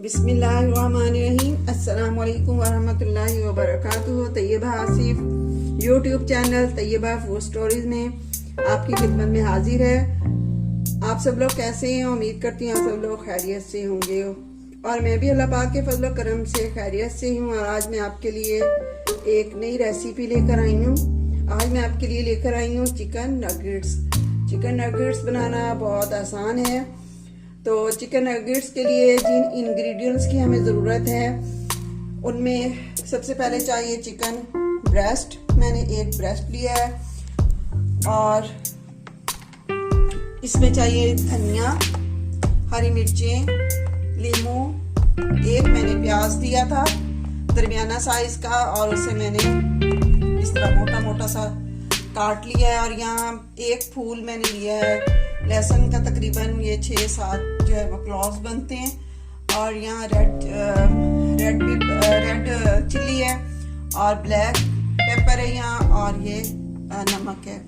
बिस्मिल्लाहिर्रहमानिर्रहीम। अस्सलाम वालेकुम वरहमतुल्लाहि वबरकातुहू। Tayyaba Asif YouTube channel Tayyaba food stories में आपकी खिदमत में हाजिर है। आप सब लोग कैसे हैं? उम्मीद करती हूँ आप सब लोग खैरियत से होंगे और मैं भी अल्लाह पाक के फजल व करम से खैरियत से हूँ। और आज मैं आपके लिए एक नई रेसिपी लेकर आई हूँ। आज मैं आपके लिए लेकर आई हूँ चिकन नगेट्स। चिकन नगेट्स बनाना बहुत आसान है। तो चिकन नगेट्स के लिए जिन इंग्रेडिएंट्स की हमें ज़रूरत है उनमें सबसे पहले चाहिए चिकन ब्रेस्ट। मैंने एक ब्रेस्ट लिया है और इसमें चाहिए धनिया, हरी मिर्चें, लीमू, एक मैंने प्याज दिया था दरमियाना साइज का और उसे मैंने इस तरह मोटा मोटा सा काट लिया है। और यहाँ एक फूल मैंने लिया है लहसुन का, तकरीबन ये 6-7 जो है वो क्लॉव्स बनते हैं। और यहाँ रेड चिल्ली है और ब्लैक पेपर है यहाँ, और ये नमक है।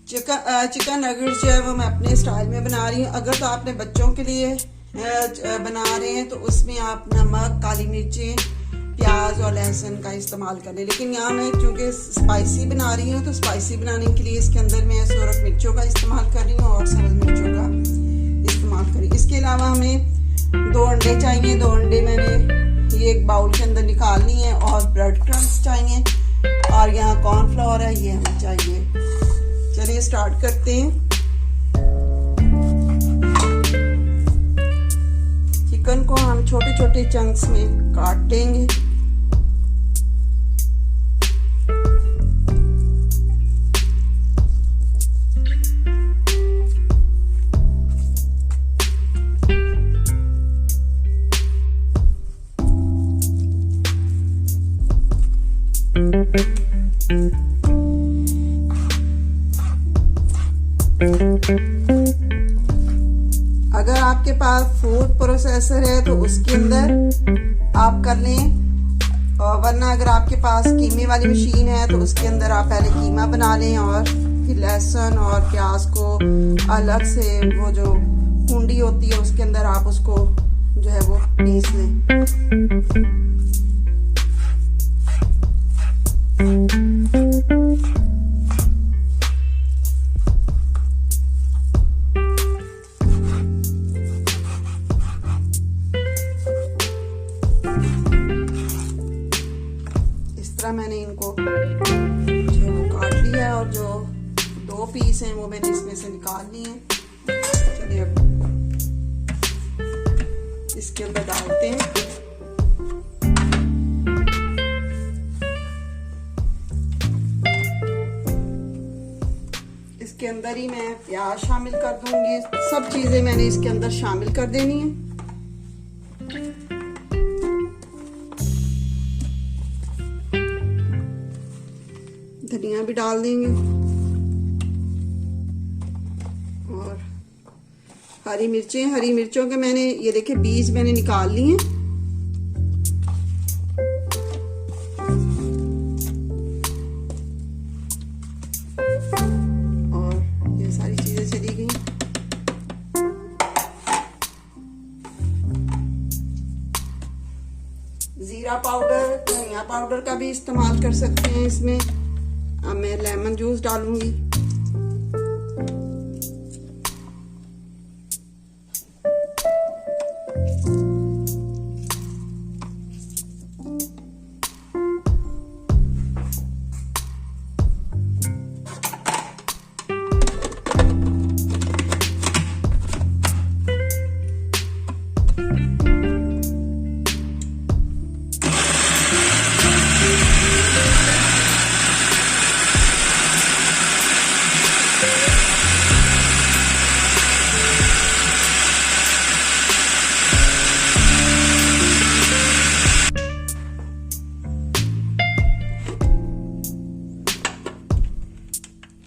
चिकन नगेट्स जो है वो मैं अपने स्टाइल में बना रही हूँ। अगर तो आपने बच्चों के लिए बना रहे हैं तो उसमें आप नमक, काली मिर्चें, प्याज और लहसुन का इस्तेमाल करें। लेकिन यहाँ मैं चूँकि स्पाइसी बना रही हूँ तो स्पाइसी बनाने के लिए इसके अंदर मैं सूरख मिर्चों का इस्तेमाल कर रही हूँ और सब्ज मिर्चों का इस्तेमाल कर रही हूँ। इसके अलावा हमें 2 अंडे चाहिए। 2 अंडे मैंने ये एक बाउल के अंदर निकालनी है। और ब्रेड क्रम्स चाहिए और यहाँ कॉर्नफ्लोर है, ये हमें चाहिए। चलिए स्टार्ट करते हैं। चिकन को हम छोटे छोटे चंक्स में काट देंगे। अगर आपके पास फूड प्रोसेसर है तो उसके अंदर आप कर लें, वरना अगर आपके पास कीमे वाली मशीन है तो उसके अंदर आप पहले कीमा बना लें और फिर लहसुन और प्याज को अलग से वो जो कुंडी होती है उसके अंदर आप उसको जो है वो पीस लें। मैंने इनको जो वो काट लिया है और जो 2 पीस हैं वो मैंने इसमें से निकाल लिए हैं। चलिए अब इसके अंदर डालते हैं। इसके अंदर ही मैं प्याज शामिल कर दूंगी। सब चीजें मैंने इसके अंदर शामिल कर देनी है। धनिया भी डाल देंगे और हरी मिर्चें। हरी मिर्चों के मैंने ये देखिए बीज मैंने निकाल लिए। और ये सारी चीजें चली गई। जीरा पाउडर, धनिया पाउडर का भी इस्तेमाल कर सकते हैं इसमें। अब मैं लेमन जूस डालूंगी।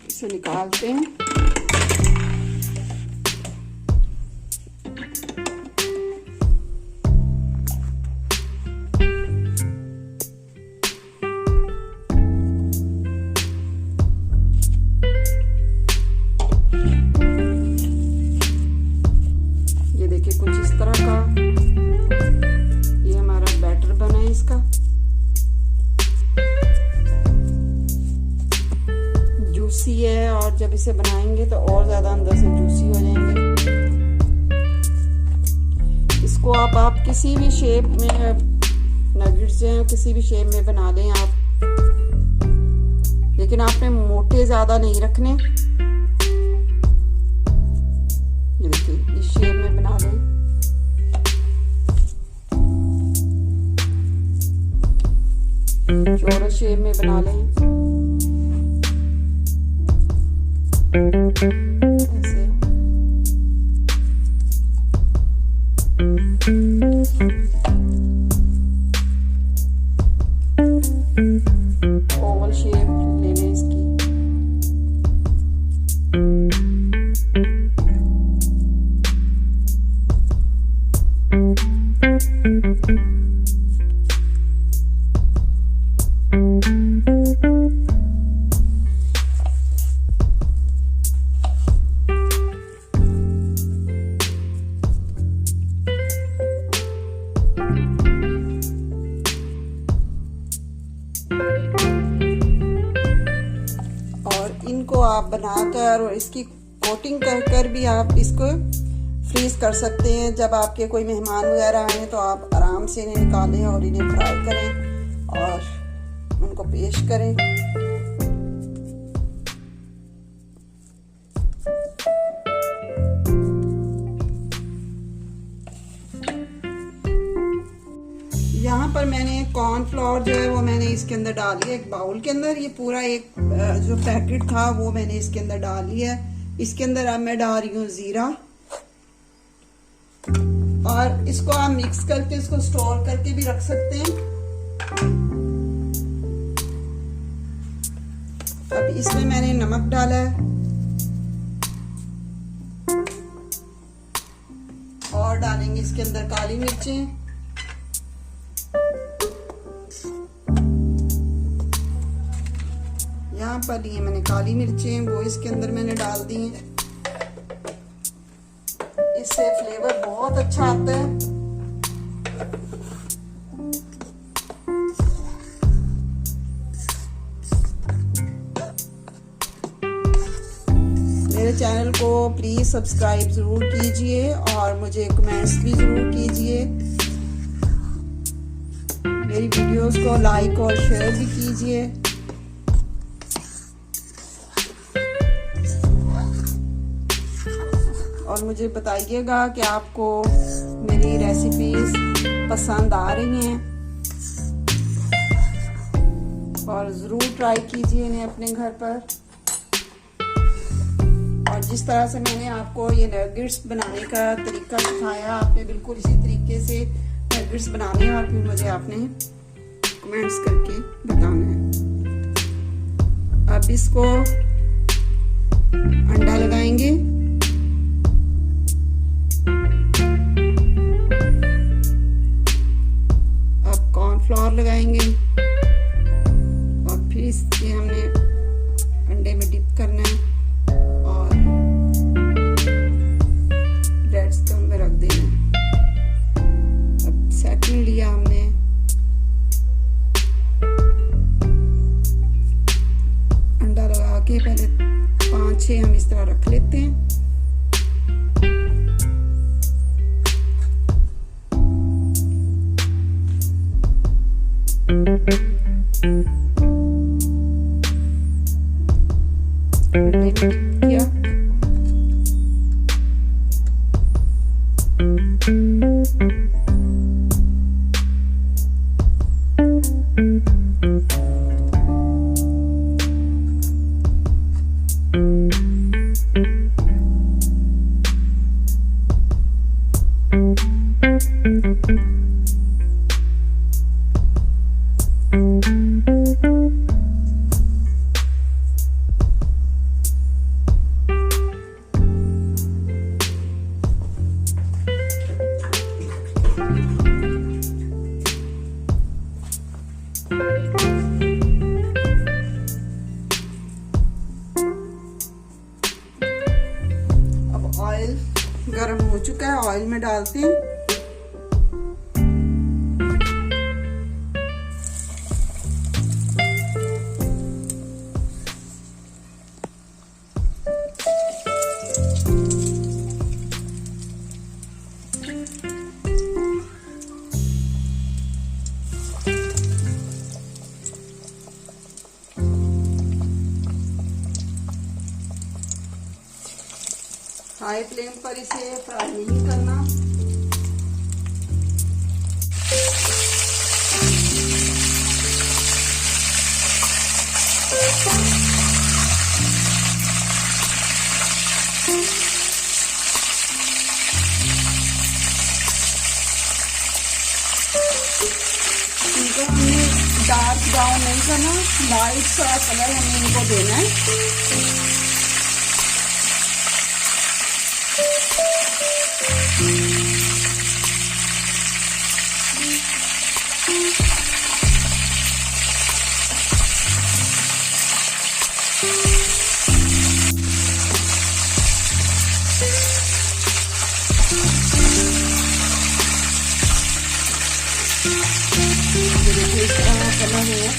इसे निकालते हैं। ये देखिए कुछ इस तरह का से बनाएंगे तो और ज़्यादा अंदर से जूसी हो जाएंगे। इसको आप किसी भी शेप में, नगेट्स जो हैं किसी भी शेप में बना लें आप, लेकिन आपने मोटे ज़्यादा नहीं रखने। ये देखिए इस शेप में बना लें। चौरस शेप में बना लें ऐसे। ओवल शेप ले लें इसकी। इनको आप बनाकर और इसकी कोटिंग कर भी आप इसको फ्रीज कर सकते हैं। जब आपके कोई मेहमान वगैरह आए तो आप आराम से इन्हें निकालें और इन्हें फ्राई करें और उनको पेश करें। यहाँ पर मैंने कॉर्नफ्लोर जो है वो मैंने इसके अंदर डाल लिया एक बाउल के अंदर। ये पूरा एक जो पैकेट था वो मैंने इसके अंदर डाल लिया है। इसके अंदर अब मैं डाल रही हूँ जीरा, और इसको आप मिक्स करके इसको स्टोर करके भी रख सकते हैं। अब इसमें मैंने नमक डाला है और डालेंगे इसके अंदर काली मिर्चें। यहाँ पर ये मैंने काली मिर्चें वो इसके अंदर मैंने डाल दी हैं। इससे फ्लेवर बहुत अच्छा आता है। मेरे चैनल को प्लीज सब्सक्राइब जरूर कीजिए और मुझे कमेंट्स भी जरूर कीजिए। मेरी वीडियोस को लाइक और शेयर भी कीजिए। और मुझे बताइएगा कि आपको मेरी रेसिपीज पसंद आ रही हैं, और ज़रूर ट्राई कीजिए इन्हें अपने घर पर। और जिस तरह से मैंने आपको ये नगेट्स बनाने का तरीका सिखाया, आपने बिल्कुल इसी तरीके से नगेट्स बनाने हैं और फिर मुझे आपने कमेंट्स करके बताना है। अब इसको अंडा लगाएंगे, फ्लोर लगाएंगे और फिर इससे हमने अंडे में डिप करना है और ब्रेड स्टोन में रख देना है। अब सेकंड लिया हमने, अंडा लगा के पहले 5-6 हम इस तरह रख लेते हैं। गरम हो चुका है, ऑयल में डालते हैं। हाई फ्लेम पर इसे फ्राई नहीं करना। इनको हमने डार्क ब्राउन नहीं करना, लाइट सा कलर हमें इनको देना है। कलर है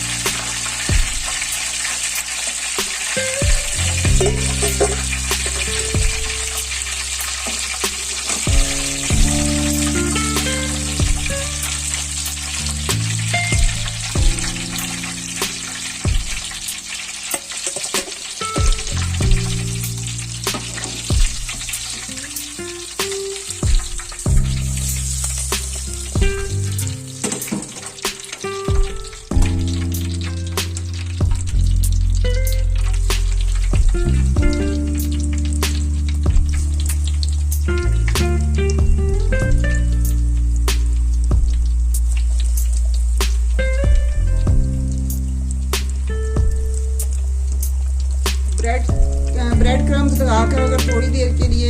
ब्रेड क्रम्स लगाकर अगर थोड़ी देर के लिए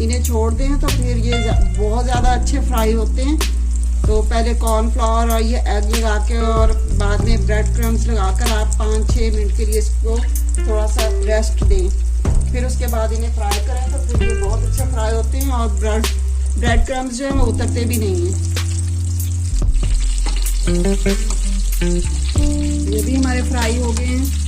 इन्हें छोड़ दें तो फिर ये बहुत ज़्यादा अच्छे फ्राई होते हैं। तो पहले कॉर्नफ्लावर और ये एग लगा के और बाद में ब्रेड क्रम्स लगाकर आप 5-6 मिनट के लिए इसको थोड़ा सा रेस्ट दें, फिर उसके बाद इन्हें फ्राई करें तो फिर ये बहुत अच्छे फ्राई होते हैं और ब्रेड क्रम्स जो है वो उतरते भी नहीं हैं। ये भी हमारे फ्राई हो गए हैं।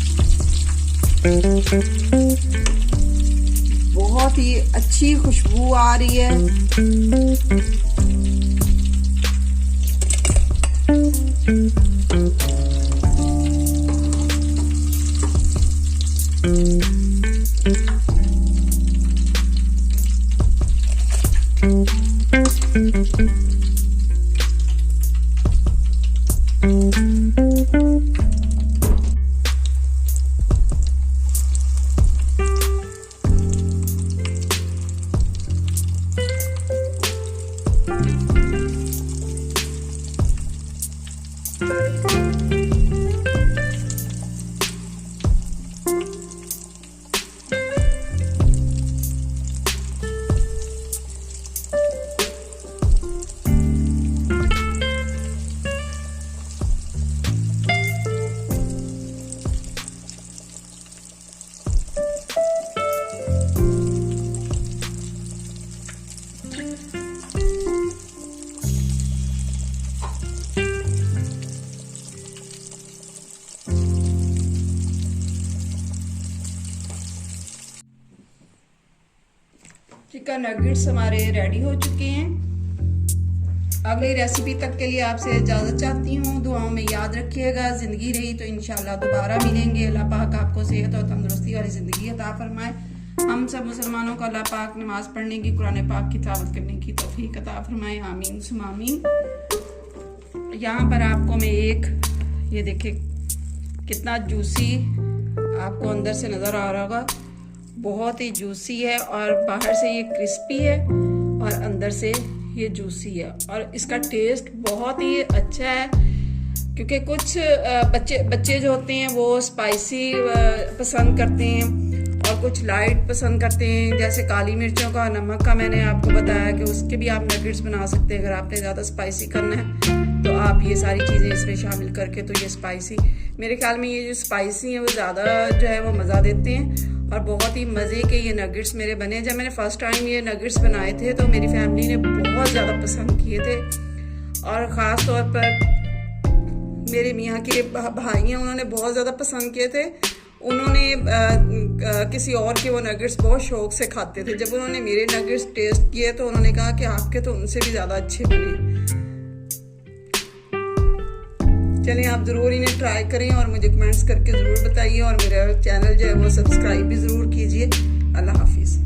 बहुत ही अच्छी खुशबू आ रही है। चिकन नगेट्स हमारे रेडी हो चुके हैं। अगली रेसिपी तक के लिए आपसे इजाज़त चाहती हूँ। दुआओं में याद रखिएगा। ज़िंदगी रही तो इंशाल्लाह दोबारा मिलेंगे। अल्लाह पाक आपको सेहत और तंदुरुस्ती वाली ज़िंदगी अता फरमाए। हम सब मुसलमानों को अल्लाह पाक नमाज पढ़ने की, कुरान पाक की तिलावत करने की तौफीक अता फरमाए। आमीन सुम्मा आमीन। यहाँ पर आपको मैं एक ये देखे कितना जूसी आपको अंदर से नज़र आ रहा होगा। बहुत ही जूसी है और बाहर से ये क्रिस्पी है और अंदर से ये जूसी है और इसका टेस्ट बहुत ही अच्छा है। क्योंकि कुछ बच्चे जो होते हैं वो स्पाइसी पसंद करते हैं और कुछ लाइट पसंद करते हैं, जैसे काली मिर्चों का, नमक का मैंने आपको बताया कि उसके भी आप नगेट्स बना सकते हैं। अगर आपने ज़्यादा स्पाइसी करना है तो आप ये सारी चीज़ें इसमें शामिल करके, तो ये स्पाइसी, मेरे ख्याल में ये जो स्पाइसी हैं वो ज़्यादा जो है वो मज़ा देते हैं और बहुत ही मज़े के ये नगेट्स मेरे बने। जब मैंने फ़र्स्ट टाइम ये नगेट्स बनाए थे तो मेरी फैमिली ने बहुत ज़्यादा पसंद किए थे और ख़ास तौर पर मेरे मियाँ के भाई हैं, उन्होंने बहुत ज़्यादा पसंद किए थे। उन्होंने किसी और के वो नगेट्स बहुत शौक से खाते थे। जब उन्होंने मेरे नगेट्स टेस्ट किए तो उन्होंने कहा कि आपके तो उनसे भी ज़्यादा अच्छे बने। चलें, आप ज़रूर इन्हें ट्राई करें और मुझे कमेंट्स करके ज़रूर बताइए और मेरा चैनल जो है वो सब्सक्राइब भी ज़रूर कीजिए। अल्लाह हाफिज़।